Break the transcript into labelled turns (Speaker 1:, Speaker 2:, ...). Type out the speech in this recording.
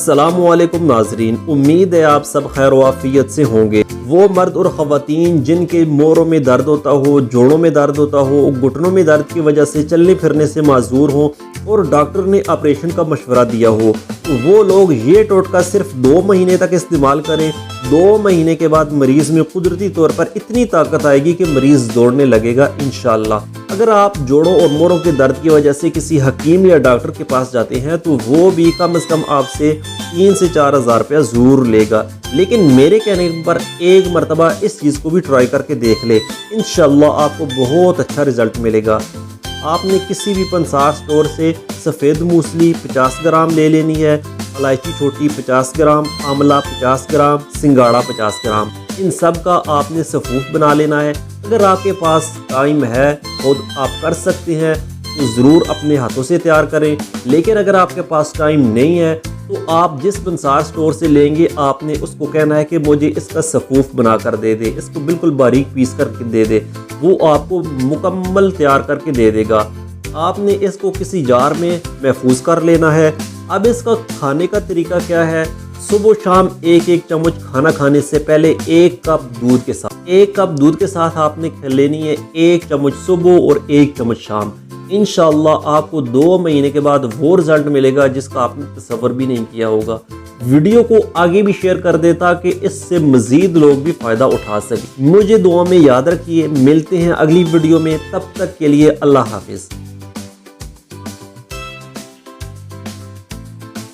Speaker 1: अस्सलामु अलैकुम नाजरीन, उम्मीद है आप सब खैर वाफियत से होंगे। वो मर्द और ख़वातीन जिनके मोरों में दर्द होता हो, जोड़ों में दर्द होता हो, घुटनों में दर्द की वजह से चलने फिरने से माजूर हो और डॉक्टर ने ऑपरेशन का मशवरा दिया हो, तो वो लोग ये टोटका सिर्फ 2 महीने तक इस्तेमाल करें। 2 महीने के बाद मरीज़ में कुदरती तौर पर इतनी ताकत आएगी कि मरीज़ दौड़ने लगेगा इंशाल्लाह। अगर आप जोड़ों और मोरों के दर्द की वजह से किसी हकीम या डॉक्टर के पास जाते हैं तो वो भी कम से कम आपसे 3 से 4 हज़ार रुपया ज़रूर लेगा, लेकिन मेरे कहने पर एक मरतबा इस चीज़ को भी ट्राई करके देख ले, इंशाल्लाह आपको बहुत अच्छा रिजल्ट मिलेगा। आपने किसी भी पंसार स्टोर से सफ़ेद मूसली 50 ग्राम ले लेनी है, इलायची छोटी 50 ग्राम, आंवला 50 ग्राम, सिंगाड़ा 50 ग्राम, इन सब का आपने सफ़ूफ बना लेना है। अगर आपके पास टाइम है, खुद आप कर सकते हैं तो ज़रूर अपने हाथों से तैयार करें, लेकिन अगर आपके पास टाइम नहीं है तो आप जिस पंसार स्टोर से लेंगे आपने उसको कहना है कि मुझे इसका सफ़ूफ बना कर दे दे, इसको बिल्कुल बारीक पीस करके दे दे, वो आपको मुकम्मल तैयार करके दे देगा। आपने इसको किसी जार में महफूज कर लेना है। अब इसका खाने का तरीका क्या है? सुबह शाम एक चम्मच खाना खाने से पहले 1 कप दूध के साथ आपने लेनी है 1 चम्मच सुबह और 1 चम्मच शाम। इंशाल्लाह आपको 2 महीने के बाद वो रिजल्ट मिलेगा जिसका आपने तसव्वुर भी नहीं किया होगा। वीडियो को आगे भी शेयर कर दे ताकि इससे मजीद लोग भी फ़ायदा उठा सकें। मुझे दुआ में याद रखिए, मिलते हैं अगली वीडियो में, तब तक के लिए अल्लाह हाफिज़।